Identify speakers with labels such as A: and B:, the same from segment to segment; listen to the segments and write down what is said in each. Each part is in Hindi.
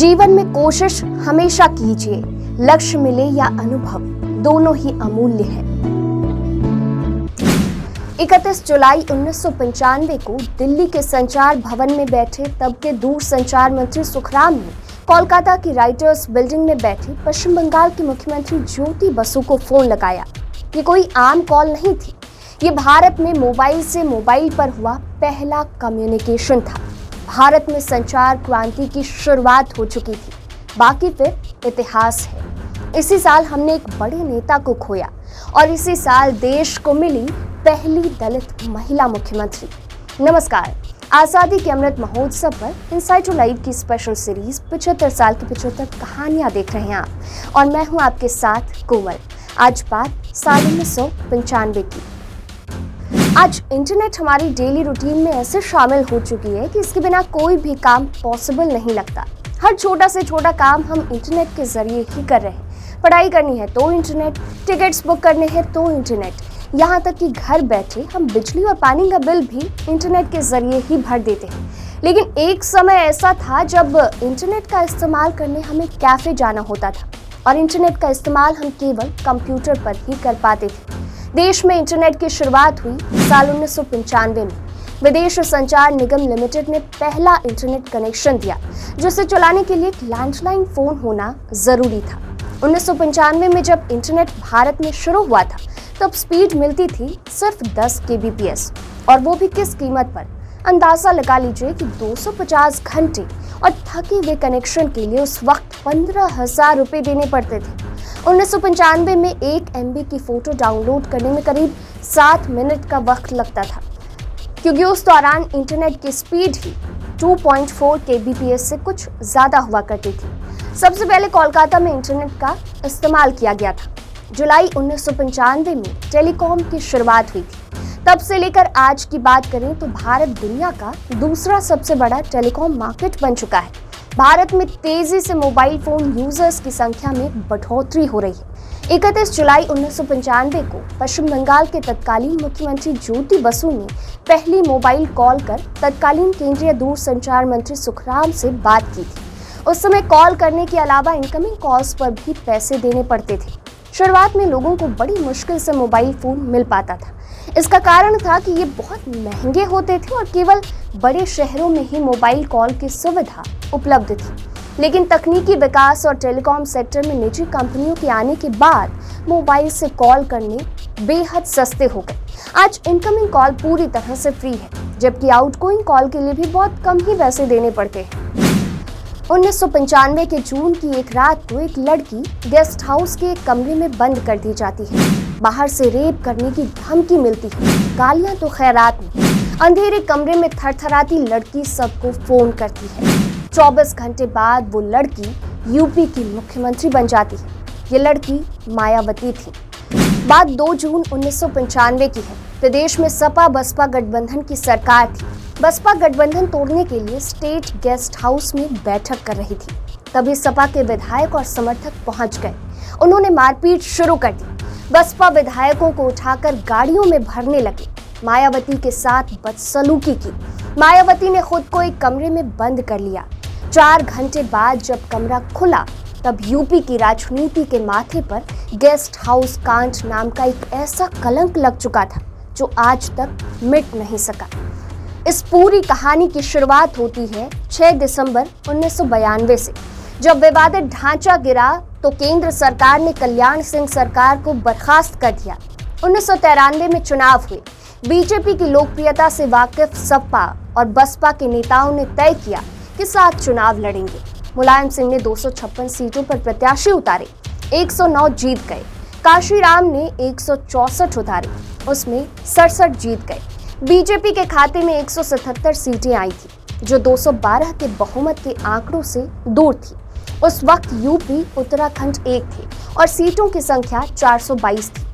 A: जीवन में कोशिश हमेशा कीजिए, लक्ष्य मिले या अनुभव, दोनों ही अमूल्य है। 31 जुलाई 1995 को दिल्ली के संचार भवन में बैठे तब के दूरसंचार मंत्री सुखराम ने कोलकाता की राइटर्स बिल्डिंग में बैठी पश्चिम बंगाल की मुख्यमंत्री ज्योति बसु को फोन लगाया। ये कोई आम कॉल नहीं थी, ये भारत में मोबाइल से मोबाइल पर हुआ पहला कम्युनिकेशन था। भारत में संचार क्रांति की शुरुआत हो चुकी थी, बाकी फिर इतिहास है। इसी साल हमने एक बड़े नेता को खोया और इसी साल देश को मिली पहली दलित महिला मुख्यमंत्री। नमस्कार, आज़ादी के अमृत महोत्सव पर इनसाइट टू लाइव की स्पेशल सीरीज 75 साल की 75 कहानियां देख रहे हैं आप और मैं हूं आपके साथ कोमल। आज बात साल 1995 की। आज इंटरनेट हमारी डेली रूटीन में ऐसे शामिल हो चुकी है कि इसके बिना कोई भी काम पॉसिबल नहीं लगता। हर छोटा से छोटा काम हम इंटरनेट के जरिए ही कर रहे हैं। पढ़ाई करनी है तो इंटरनेट, टिकट्स बुक करने हैं तो इंटरनेट, यहाँ तक कि घर बैठे हम बिजली और पानी का बिल भी इंटरनेट के जरिए ही भर देते हैं। लेकिन एक समय ऐसा था जब इंटरनेट का इस्तेमाल करने हमें कैफे जाना होता था और इंटरनेट का इस्तेमाल हम केवल कंप्यूटर पर ही कर पाते थे। देश में इंटरनेट की शुरुआत हुई साल 1995 में। विदेश संचार निगम लिमिटेड ने पहला इंटरनेट कनेक्शन दिया, जिसे चलाने के लिए एक लैंडलाइन फोन होना जरूरी था। 1995 में जब इंटरनेट भारत में शुरू हुआ था तब स्पीड मिलती थी सिर्फ 10 kbps, और वो भी किस कीमत पर। अंदाजा लगा लीजिए कि 250 घंटे और थके हुए कनेक्शन के लिए उस वक्त 15,000 रुपए देने पड़ते थे। 1995 में 1 MB की फोटो डाउनलोड करने में करीब 7 मिनट का वक्त लगता था, क्योंकि उस दौरान इंटरनेट की स्पीड ही 2.4 kbps से कुछ ज्यादा हुआ करती थी। सबसे पहले कोलकाता में इंटरनेट का इस्तेमाल किया गया था। जुलाई 1995 में टेलीकॉम की शुरुआत हुई थी। तब से लेकर आज की बात करें तो भारत दुनिया का दूसरा सबसे बड़ा टेलीकॉम मार्केट बन चुका है। भारत में तेजी से मोबाइल फोन यूजर्स की संख्या में बढ़ोतरी हो रही है। 31 जुलाई 1995 को पश्चिम बंगाल के तत्कालीन मुख्यमंत्री ज्योति बसु ने पहली मोबाइल कॉल कर तत्कालीन केंद्रीय दूरसंचार मंत्री सुखराम से बात की थी। उस समय कॉल करने के अलावा इनकमिंग कॉल्स पर भी पैसे देने पड़ते थे। शुरुआत में लोगों को बड़ी मुश्किल से मोबाइल फोन मिल पाता था। इसका कारण था कि ये बहुत महंगे होते थे और केवल बड़े शहरों में ही मोबाइल कॉल की सुविधा उपलब्ध थी। लेकिन तकनीकी विकास और टेलीकॉम सेक्टर में निजी कंपनियों के आने के बाद मोबाइल से कॉल करने बेहद सस्ते हो गए। आज इनकमिंग कॉल पूरी तरह से फ्री है, जबकि आउटगोइंग कॉल के लिए भी बहुत कम ही पैसे देने पड़ते हैं। 1995 के जून की एक रात को एक लड़की गेस्ट हाउस के एक कमरे में बंद कर दी जाती है। बाहर से रेप करने की धमकी मिलती है, गालियां तो खैरात में। अंधेरे कमरे में थरथराती लड़की सबको फोन करती है। 24 घंटे बाद वो लड़की यूपी की मुख्यमंत्री बन जाती है। ये लड़की मायावती थी। बात 2 जून 1995 की है। प्रदेश में सपा बसपा गठबंधन की सरकार थी। बसपा गठबंधन तोड़ने के लिए स्टेट गेस्ट हाउस में बैठक कर रही थी। तभी सपा के विधायक और समर्थक पहुंच गए। उन्होंने मारपीट शुरू कर दी। बसपा विधायकों को उठाकर गाड़ियों में भरने लगे। मायावती के साथ बदसलूकी की। मायावती ने खुद को एक कमरे में बंद कर लिया। 4 घंटे बाद जब कमरा खुला तब यूपी की राजनीति के माथे पर गेस्ट हाउस कांड नाम का एक ऐसा कलंक लग चुका था जो आज तक मिट नहीं सका। इस पूरी कहानी की शुरुआत होती है 6 दिसंबर 1992 से, जब विवादित ढांचा गिरा तो केंद्र सरकार ने कल्याण सिंह सरकार को बर्खास्त कर दिया। 1993 में चुनाव हुए। बीजेपी की लोकप्रियता से वाकिफ सपा और बसपा के नेताओं ने तय किया कि साथ चुनाव लड़ेंगे। मुलायम सिंह ने 256 सीटों पर प्रत्याशी उतारे, 109 जीत गए। काशीराम ने 164 उतारे, उसमें 67 जीत गए। बीजेपी के खाते में 177 सीटें आई थी, जो 212 के बहुमत के आंकड़ों से दूर थी। उस वक्त यूपी उत्तराखंड एक थे और सीटों की संख्या 422 थी।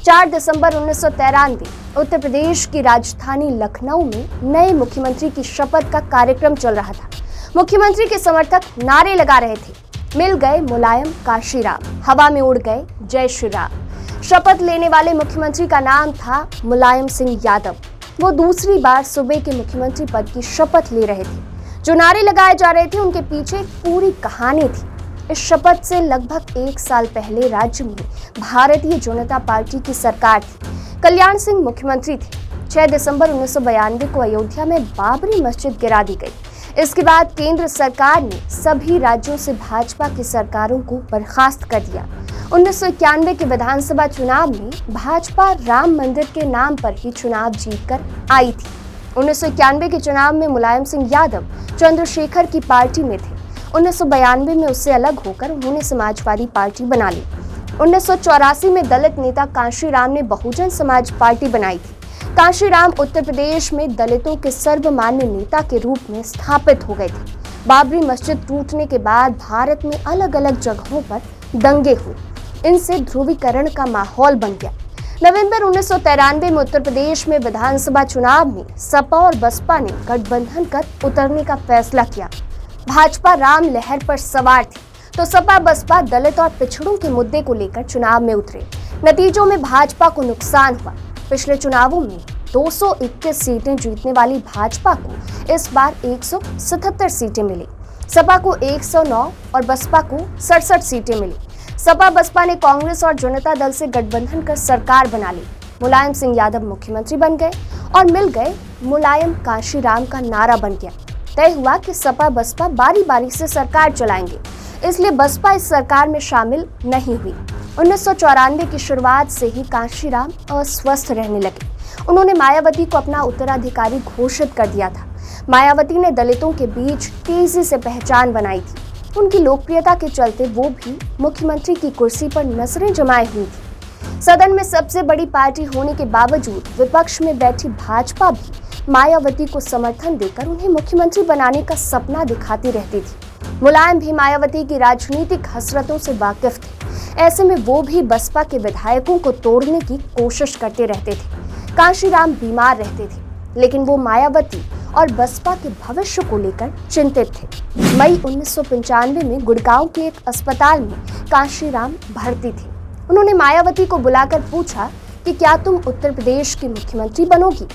A: 4 दिसंबर 1993 उत्तर प्रदेश की राजधानी लखनऊ में नए मुख्यमंत्री की शपथ का कार्यक्रम चल रहा था। मुख्यमंत्री के समर्थक नारे लगा रहे थे, मिल गए मुलायम काशीराम, हवा में उड़ गए जय श्री राम। शपथ लेने वाले मुख्यमंत्री का नाम था मुलायम सिंह यादव। वो दूसरी बार सूबे के मुख्यमंत्री पद की शपथ ले रहे थे। जो नारे लगाए जा रहे थे उनके पीछे एक पूरी कहानी थी। इस शपथ से लगभग 1 साल पहले राज्य में भारतीय जनता पार्टी की सरकार थी। कल्याण सिंह मुख्यमंत्री थे। 6 दिसंबर 1992 को अयोध्या में बाबरी मस्जिद गिरा दी गई। इसके बाद केंद्र सरकार ने सभी राज्यों से भाजपा की सरकारों को बर्खास्त कर दिया। 1991 के विधानसभा चुनाव में भाजपा राम मंदिर के नाम पर ही चुनाव जीतकर आई थी। 1991 के चुनाव में मुलायम सिंह यादव चंद्रशेखर की पार्टी में थे। 1992 में उससे अलग होकर उन्होंने समाजवादी पार्टी बना ली। 1984 में दलित नेता कांशीराम ने बहुजन समाज पार्टी बनाई थी। कांशीराम उत्तर प्रदेश में दलितों के सर्वमान्य नेता के रूप में स्थापित हो गए थे। बाबरी मस्जिद टूटने के बाद भारत में अलग अलग जगहों पर दंगे हुए। इनसे ध्रुवीकरण का माहौल बन गया। नवंबर 1993 में उत्तर प्रदेश में विधानसभा चुनाव में सपा और बसपा ने गठबंधन कर उतरने का फैसला किया। भाजपा राम लहर पर सवार थी, तो सपा बसपा दलित और पिछड़ों के मुद्दे को लेकर चुनाव में उतरे। नतीजों में भाजपा को नुकसान हुआ। पिछले चुनावों में 221 सीटें जीतने वाली भाजपा को इस बार 177 सीटें मिली। सपा को 109 और बसपा को 67 सीटें मिली। सपा बसपा ने कांग्रेस और जनता दल से गठबंधन कर सरकार बना ली। मुलायम सिंह यादव मुख्यमंत्री बन गए और मिल गए मुलायम कांशीराम का नारा बन गया। तय हुआ कि सपा बसपा बारी बारी से सरकार चलाएंगे, इसलिए बसपा इस सरकार में शामिल नहीं हुई। 1994 की शुरुआत से ही कांशीराम अस्वस्थ रहने लगे। उन्होंने मायावती को अपना उत्तराधिकारी घोषित कर दिया था। मायावती ने दलितों के बीच तेजी से पहचान बनाई थी। उनकी लोकप्रियता के चलते वो भी मुख्यमंत्री की कुर्सी पर नजरें जमाए हुई थी। सदन में सबसे बड़ी पार्टी होने के बावजूद विपक्ष में बैठी भाजपा भी मायावती को समर्थन देकर उन्हें मुख्यमंत्री बनाने का सपना दिखाती रहती थी। मुलायम भी मायावती की राजनीतिक हसरतों से वाकिफ थे। ऐसे में वो भी बसपा के विधायकों को तोड़ने की कोशिश करते रहते थे। कांशीराम बीमार रहते थे, लेकिन वो मायावती और बसपा के भविष्य को लेकर चिंतित थे। मई 1995 में गुड़गांव के एक अस्पताल में कांशीराम भर्ती थे। उन्होंने मायावती को बुलाकर पूछा कि क्या तुम उत्तर प्रदेश की मुख्यमंत्री बनोगी।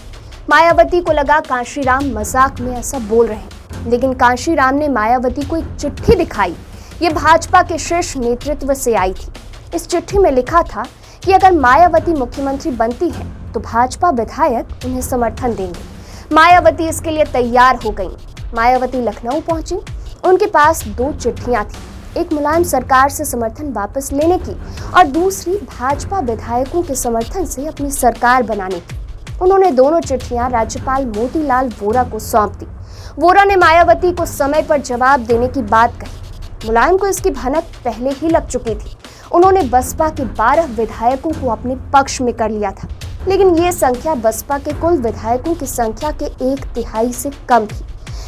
A: मायावती को लगा कांशीराम मजाक में ऐसा बोल रहे हैं, लेकिन कांशीराम ने मायावती को एक चिट्ठी दिखाई। ये भाजपा के शीर्ष नेतृत्व से आई थी। इस चिट्ठी में लिखा था कि अगर मायावती मुख्यमंत्री बनती है तो भाजपा विधायक उन्हें समर्थन देंगे। मायावती इसके लिए तैयार हो गईं। मायावती लखनऊ पहुंची। उनके पास 2 चिट्ठियां थी, एक मुलायम सरकार से समर्थन वापस लेने की और दूसरी भाजपा विधायकों के समर्थन से अपनी सरकार बनाने की। उन्होंने दोनों चिट्ठियां राज्यपाल मोतीलाल वोरा को सौंप दी। वोरा ने मायावती को समय पर जवाब देने की बात कही। मुलायम को इसकी भनक पहले ही लग चुकी थी। उन्होंने बसपा के 12 विधायकों को अपने पक्ष में कर लिया था, लेकिन ये संख्या बसपा के कुल विधायकों की संख्या के 1/3 से कम थी।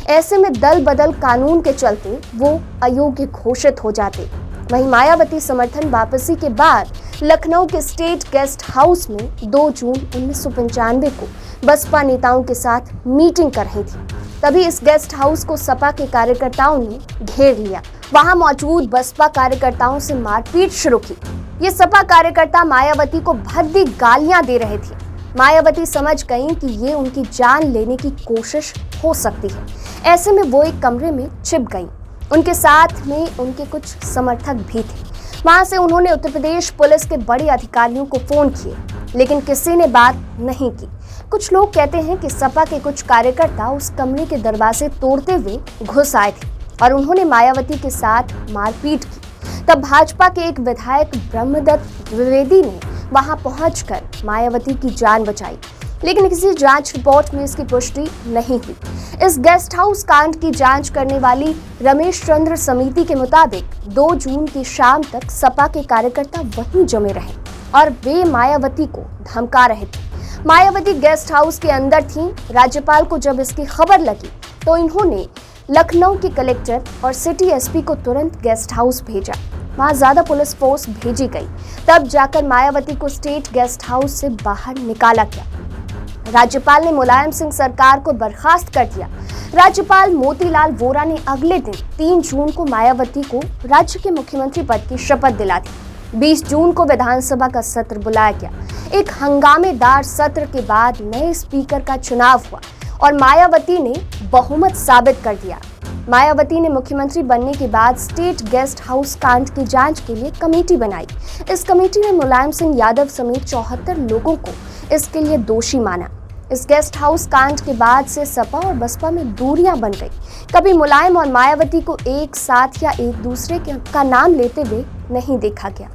A: ऐसे में दल बदल कानून के चलते वो अयोग्य घोषित हो जाते। वहीं मायावती समर्थन वापसी के बाद लखनऊ के स्टेट गेस्ट हाउस में 2 जून 1995 को बसपा नेताओं के साथ मीटिंग कर रही थी। तभी इस गेस्ट हाउस को सपा के कार्यकर्ताओं ने घेर लिया। वहां मौजूद बसपा कार्यकर्ताओं से मारपीट शुरू की। ये सपा कार्यकर्ता मायावती को भद्दी गालियां दे रहे थे। मायावती समझ गईं कि ये उनकी जान लेने की कोशिश हो सकती है। ऐसे में वो एक कमरे में छिप गईं। उनके साथ में उनके कुछ समर्थक भी थे। वहां से उन्होंने उत्तर प्रदेश पुलिस के बड़े अधिकारियों को फोन किए, लेकिन किसी ने बात नहीं की। कुछ लोग कहते हैं कि सपा के कुछ कार्यकर्ता उस कमरे के दरवाजे तोड़ते हुए घुस आए थे और उन्होंने मायावती के साथ मारपीट की। तब भाजपा के एक विधायक ब्रह्मदत्त द्विवेदी ने वहां पहुंचकर मायावती की जान बचाई, लेकिन किसी जांच रिपोर्ट में इसकी पुष्टि नहीं हुई। इस गेस्ट हाउस कांड की जांच करने वाली रमेश चंद्र समिति के मुताबिक 2 जून की शाम तक सपा के कार्यकर्ता वहीं जमे रहे और वे मायावती को धमका रहे थे। मायावती गेस्ट हाउस के अंदर थीं। राज्यपाल को जब इसकी खबर लगी तो इन्होंने लखनऊ के कलेक्टर और सिटी एसपी को तुरंत गेस्ट हाउस भेजा। वहां ज्यादा पुलिस फोर्स भेजी गई। तब जाकर मायावती को स्टेट गेस्ट हाउस से बाहर निकाला गया। राज्यपाल ने मुलायम सिंह सरकार को बर्खास्त कर दिया। राज्यपाल मोतीलाल वोरा ने अगले दिन 3 जून को मायावती को राज्य के मुख्यमंत्री पद की शपथ दिला दी। 20 जून को विधानसभा का सत्र बुलाया गया। एक हंगामेदार सत्र के बाद नए स्पीकर का चुनाव हुआ और मायावती ने बहुमत साबित कर दिया। मायावती ने मुख्यमंत्री बनने के बाद स्टेट गेस्ट हाउस कांड की जांच के लिए कमेटी बनाई। इस कमेटी ने मुलायम सिंह यादव समेत 74 लोगों को इसके लिए दोषी माना। इस गेस्ट हाउस कांड के बाद से सपा और बसपा में दूरियां बन गई। कभी मुलायम और मायावती को एक साथ या एक दूसरे का नाम लेते हुए नहीं देखा गया।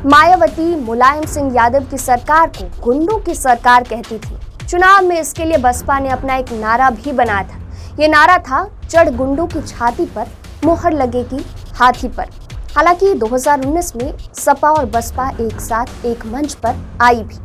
A: मायावती मुलायम सिंह यादव की सरकार को गुंडों की सरकार कहती थी। चुनाव में इसके लिए बसपा ने अपना एक नारा भी बनाया था। ये नारा था, चढ़ गुंडों की छाती पर, मोहर लगेगी हाथी पर। हालांकि 2019 में सपा और बसपा एक साथ एक मंच पर आई भी।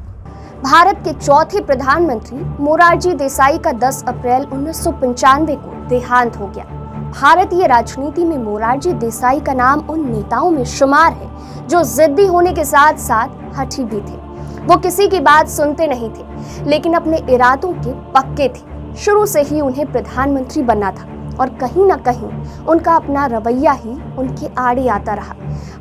A: भारत के चौथे प्रधानमंत्री मोरारजी देसाई का 10 अप्रैल 1995 को देहांत हो गया। भारतीय राजनीति में मोरारजी देसाई का नाम उन नेताओं में शुमार है जो जिद्दी होने के साथ साथ हठी भी थे। वो किसी की बात सुनते नहीं थे, लेकिन अपने इरादों के पक्के थे। शुरू से ही उन्हें प्रधानमंत्री बनना था और कहीं ना कहीं उनका अपना रवैया ही उनके आड़े आता रहा।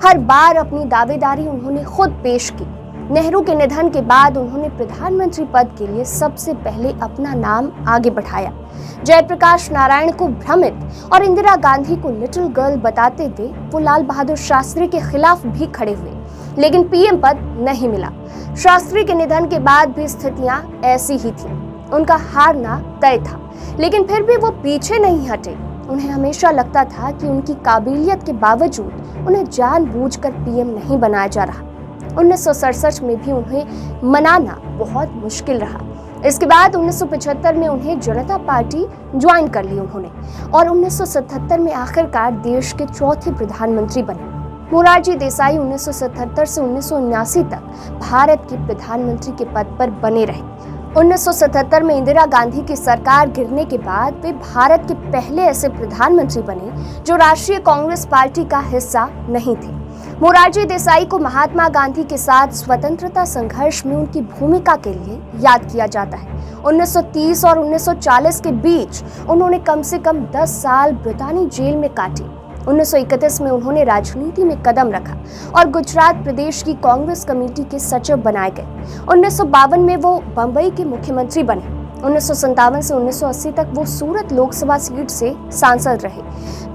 A: हर बार अपनी दावेदारी उन्होंने खुद पेश की। नेहरू के निधन के बाद उन्होंने प्रधानमंत्री पद के लिए सबसे पहले अपना नाम आगे बढ़ाया। जयप्रकाश नारायण को भ्रमित और इंदिरा गांधी को लिटिल गर्ल बताते हुए वो लाल बहादुर शास्त्री के खिलाफ भी खड़े हुए, लेकिन पीएम पद नहीं मिला। शास्त्री के निधन के बाद भी स्थितियां ऐसी ही थी। उनका हारना तय था, लेकिन फिर भी वो पीछे नहीं हटे। उन्हें हमेशा लगता था कि उनकी काबिलियत के बावजूद उन्हें जानबूझकर पीएम नहीं बनाया जा रहा। 1967 में भी उन्हें मनाना बहुत मुश्किल रहा। इसके बाद 1975 में उन्हें जनता पार्टी ज्वाइन कर ली उन्होंने, और 1977 में आखिरकार देश के चौथे प्रधानमंत्री बने। मोरारजी देसाई 1977 से 1979 तक भारत के प्रधानमंत्री के पद पर बने रहे। 1977 में इंदिरा गांधी की सरकार गिरने के बाद वे भारत के पहले ऐसे प्रधानमंत्री बने जो राष्ट्रीय कांग्रेस पार्टी का हिस्सा नहीं थे। मोरारजी देसाई को महात्मा गांधी के साथ स्वतंत्रता संघर्ष में उनकी भूमिका के लिए याद किया जाता है। 1930 और 1940 के बीच उन्होंने कम से कम 10 साल ब्रितानी जेल में काटे। 1931 में उन्होंने राजनीति में कदम रखा और गुजरात प्रदेश की कांग्रेस कमेटी के सचिव बनाए गए। 1952 में वो बंबई के मुख्यमंत्री बने। 1957 से 1980 तक वो सूरत लोकसभा सीट से सांसद रहे।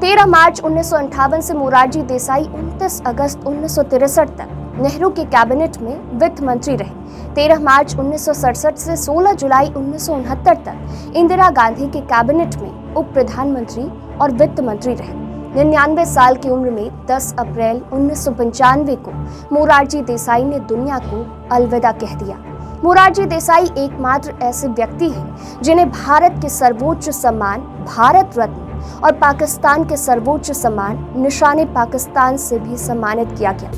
A: 13 मार्च 1958 से मोरारजी देसाई 29 अगस्त 1963 तक नेहरू के कैबिनेट में वित्त मंत्री रहे। 13 मार्च 1967 से 16 जुलाई 1969 तक इंदिरा गांधी के कैबिनेट में उप प्रधानमंत्री और वित्त मंत्री रहे। 99 साल की उम्र में 10 अप्रैल 1995 को मोरारजी देसाई ने दुनिया को अलविदा कह दिया। मोरारजी देसाई एकमात्र ऐसे व्यक्ति हैं जिन्हें भारत के सर्वोच्च सम्मान भारत रत्न और पाकिस्तान के सर्वोच्च सम्मान निशाने पाकिस्तान से भी सम्मानित किया गया।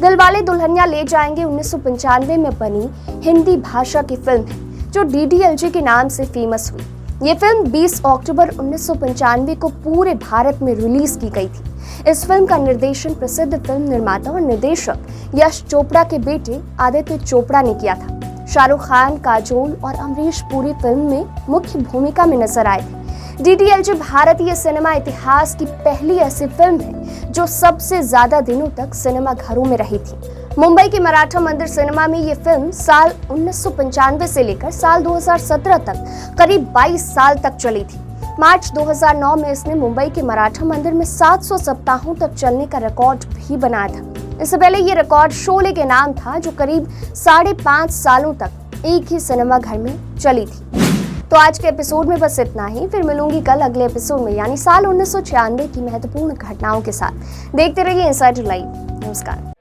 A: दिलवाले दुल्हनिया ले जाएंगे 1995 में बनी हिंदी भाषा की फिल्म है जो DDLJ के नाम से फेमस हुई। ये फिल्म 20 अक्टूबर 1995 को पूरे भारत में रिलीज की गई थी। इस फिल्म का निर्देशन प्रसिद्ध फिल्म निर्माता और निर्देशक यश चोपड़ा के बेटे आदित्य चोपड़ा ने किया था। शाहरुख खान, काजोल और अमरीश पुरी फिल्म में मुख्य भूमिका में नजर आए थे। DDLJ भारतीय सिनेमा इतिहास की पहली ऐसी फिल्म है जो सबसे ज्यादा दिनों तक सिनेमा घरों में रही थी। मुंबई के मराठा मंदिर सिनेमा में ये फिल्म साल 1995 से लेकर साल 2017 तक करीब 22 साल तक चली थी। मार्च 2009 में इसने मुंबई के मराठा मंदिर में 700 सप्ताहों तक चलने का रिकॉर्ड भी बनाया था। इससे पहले ये रिकॉर्ड शोले के नाम था जो करीब 5.5 सालों तक एक ही सिनेमा घर में चली थी। तो आज के एपिसोड में बस इतना ही। फिर मिलूंगी कल अगले एपिसोड में, यानी साल 1996 की महत्वपूर्ण घटनाओं के साथ। देखते रहिए इनसाइडर लाइव। नमस्कार।